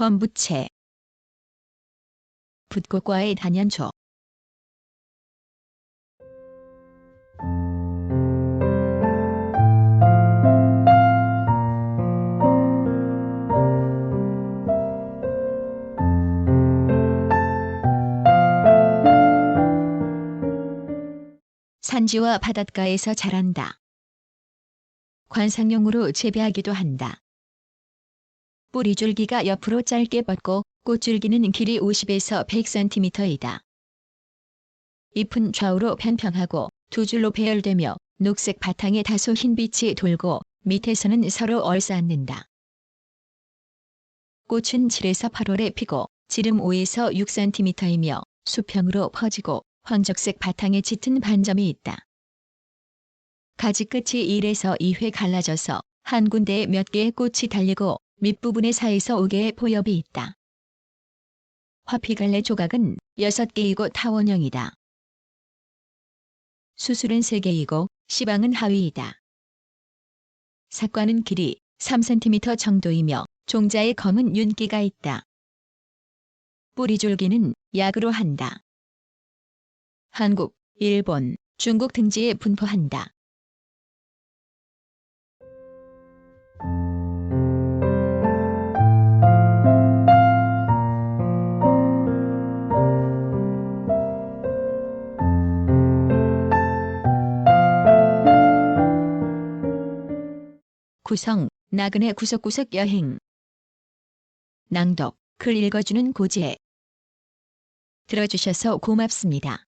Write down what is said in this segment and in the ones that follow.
범부채. 붓꽃과의 단연초. 산지와 바닷가에서 자란다. 관상용으로 재배하기도 한다. 뿌리줄기가 옆으로 짧게 뻗고 꽃줄기는 길이 50에서 100cm이다. 잎은 좌우로 평평하고 두 줄로 배열되며 녹색 바탕에 다소 흰빛이 돌고 밑에서는 서로 얼싸안는다. 꽃은 7에서 8월에 피고 지름 5에서 6cm이며 수평으로 퍼지고 황적색 바탕에 짙은 반점이 있다. 가지 끝이 1에서 2회 갈라져서 한 군데에 몇 개의 꽃이 달리고 밑부분에 4에서 5개의 포엽이 있다. 화피갈래 조각은 6개이고 타원형이다. 수술은 3개이고 시방은 하위이다. 삭과는 길이 3cm 정도이며 종자에 검은 윤기가 있다. 뿌리줄기는 약으로 한다. 한국, 일본, 중국 등지에 분포한다. 구성, 나그네 구석구석 여행. 낭독, 글 읽어주는 고지혜. 들어주셔서 고맙습니다.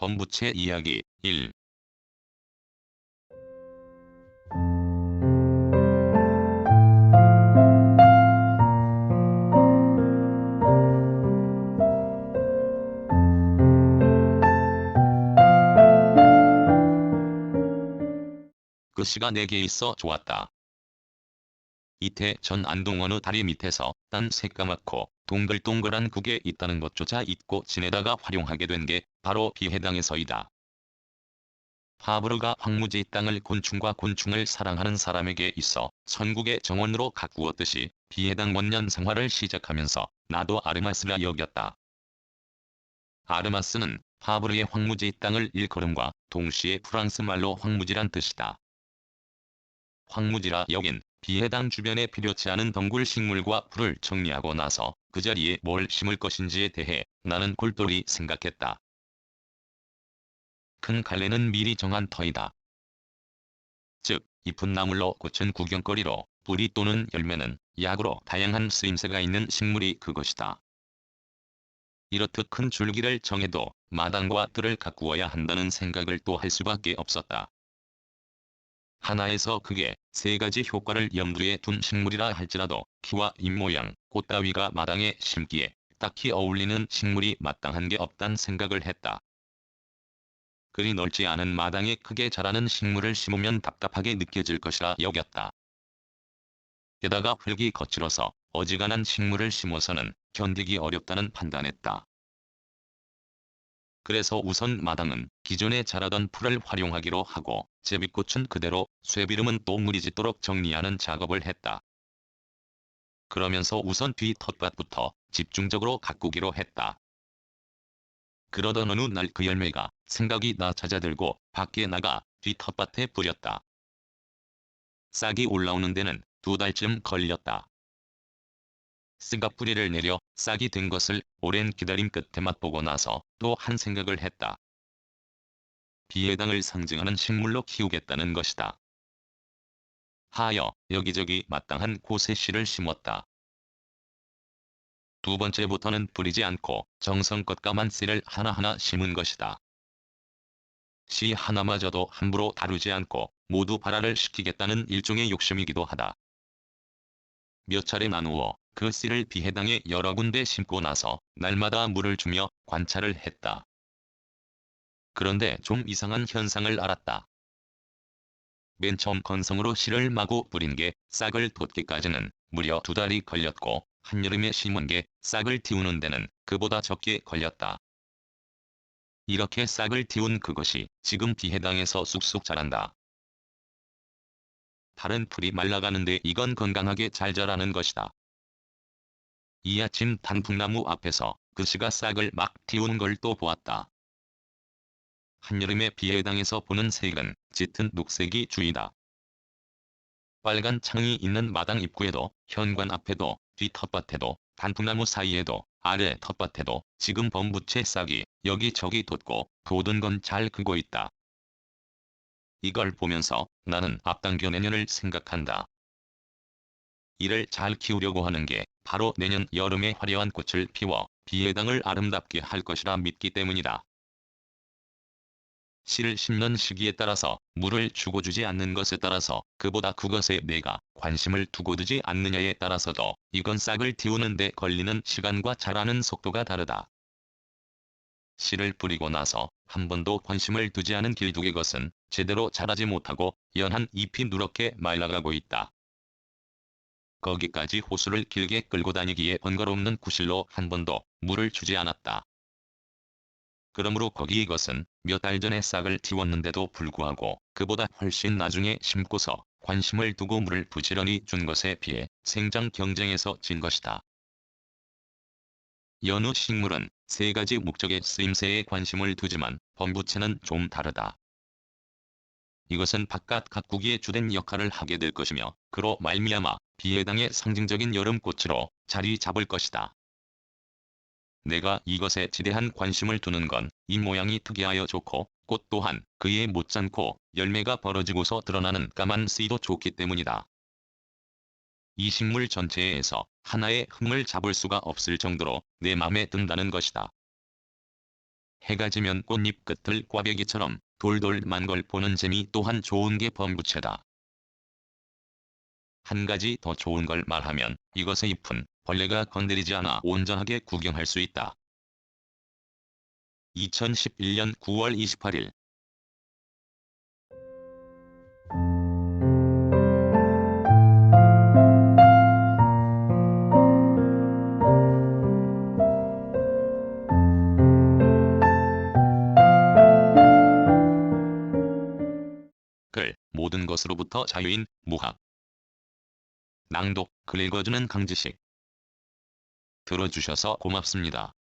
범부채 이야기 1. 그 시가 내게 있어 좋았다. 이태 전 안동 어느 다리 밑에서 딴 새까맣고 동글동글한 국에 있다는 것조차 잊고 지내다가 활용하게 된 게 바로 비해당에서이다. 파브르가 황무지 땅을 곤충과 곤충을 사랑하는 사람에게 있어 천국의 정원으로 가꾸었듯이 비해당 원년 생활을 시작하면서 나도 아르마스라 여겼다. 아르마스는 파브르의 황무지 땅을 일컬음과 동시에 프랑스 말로 황무지란 뜻이다. 황무지라 여긴 비해당 주변에 필요치 않은 덩굴 식물과 풀을 정리하고 나서 그 자리에 뭘 심을 것인지에 대해 나는 골똘히 생각했다. 큰 갈래는 미리 정한 터이다. 즉, 잎은 나물로 꽃은 구경거리로 뿌리 또는 열매는 약으로 다양한 쓰임새가 있는 식물이 그것이다. 이렇듯 큰 줄기를 정해도 마당과 뜰을 가꾸어야 한다는 생각을 또 할 수밖에 없었다. 하나에서 크게 3가지 효과를 염두에 둔 식물이라 할지라도 키와 잎 모양, 꽃 따위가 마당에 심기에 딱히 어울리는 식물이 마땅한 게 없단 생각을 했다. 그리 넓지 않은 마당에 크게 자라는 식물을 심으면 답답하게 느껴질 것이라 여겼다. 게다가 흙이 거칠어서 어지간한 식물을 심어서는 견디기 어렵다는 판단했다. 그래서 우선 마당은 기존에 자라던 풀을 활용하기로 하고 제비꽃은 그대로 쇠비름은 또 물이 짙도록 정리하는 작업을 했다. 그러면서 우선 뒤 텃밭부터 집중적으로 가꾸기로 했다. 그러던 어느 날 그 열매가 생각이 나 찾아들고 밖에 나가 뒤 텃밭에 뿌렸다. 싹이 올라오는 데는 2달쯤 걸렸다. 씨가 뿌리를 내려 싹이 된 것을 오랜 기다림 끝에 맛보고 나서 또 한 생각을 했다. 비해당을 상징하는 식물로 키우겠다는 것이다. 하여 여기저기 마땅한 곳에 씨를 심었다. 2번째부터는 뿌리지 않고 정성껏 까만 씨를 하나하나 심은 것이다. 시 하나마저도 함부로 다루지 않고 모두 발화를 시키겠다는 일종의 욕심이기도 하다. 몇 차례 나누어 그 씨를 비해당에 여러 군데 심고 나서 날마다 물을 주며 관찰을 했다. 그런데 좀 이상한 현상을 알았다. 맨 처음 건성으로 씨를 마구 뿌린 게 싹을 돋기까지는 무려 2달이 걸렸고 한여름에 심은 게 싹을 틔우는 데는 그보다 적게 걸렸다. 이렇게 싹을 틔운 그것이 지금 비해당에서 쑥쑥 자란다. 다른 풀이 말라가는데 이건 건강하게 잘 자라는 것이다. 이 아침 단풍나무 앞에서 그 씨가 싹을 막 틔우는 걸 또 보았다. 한여름에 비해당에서 보는 색은 짙은 녹색이 주이다. 빨간 창이 있는 마당 입구에도 현관 앞에도 뒤 텃밭에도 단풍나무 사이에도 아래 텃밭에도 지금 범부채 싹이 여기저기 돋고 돋은 건 잘 크고 있다. 이걸 보면서 나는 앞당겨 내년을 생각한다. 이를 잘 키우려고 하는 게 바로 내년 여름에 화려한 꽃을 피워 비해당을 아름답게 할 것이라 믿기 때문이다. 씨를 심는 시기에 따라서 물을 주고 주지 않는 것에 따라서 그보다 그것에 내가 관심을 두고 두지 않느냐에 따라서도 이건 싹을 틔우는 데 걸리는 시간과 자라는 속도가 다르다. 씨를 뿌리고 나서 한 번도 관심을 두지 않은 길쭉의 것은 제대로 자라지 못하고 연한 잎이 누렇게 말라가고 있다. 거기까지 호수를 길게 끌고 다니기에 번거롭는 구실로 한 번도 물을 주지 않았다. 그러므로 거기 이것은 몇 달 전에 싹을 틔웠는데도 불구하고 그보다 훨씬 나중에 심고서 관심을 두고 물을 부지런히 준 것에 비해 생장 경쟁에서 진 것이다. 여느 식물은 3가지 목적의 쓰임새에 관심을 두지만 범부채는 좀 다르다. 이것은 바깥 가꾸기에 주된 역할을 하게 될 것이며 그로 말미암아 비해당의 상징적인 여름꽃으로 자리 잡을 것이다. 내가 이것에 지대한 관심을 두는 건 이 모양이 특이하여 좋고 꽃 또한 그에 못지않고 열매가 벌어지고서 드러나는 까만 씨도 좋기 때문이다. 이 식물 전체에서 하나의 흠을 잡을 수가 없을 정도로 내 맘에 든다는 것이다. 해가 지면 꽃잎 끝을 꽈배기처럼 돌돌 만 걸 보는 재미 또한 좋은 게 범부채다. 한 가지 더 좋은 걸 말하면 이것의 잎은 벌레가 건드리지 않아 온전하게 구경할 수 있다. 2011년 9월 28일 글 모든 것으로부터 자유인 무학 낭독 글 읽어주는 강지식 들어주셔서 고맙습니다.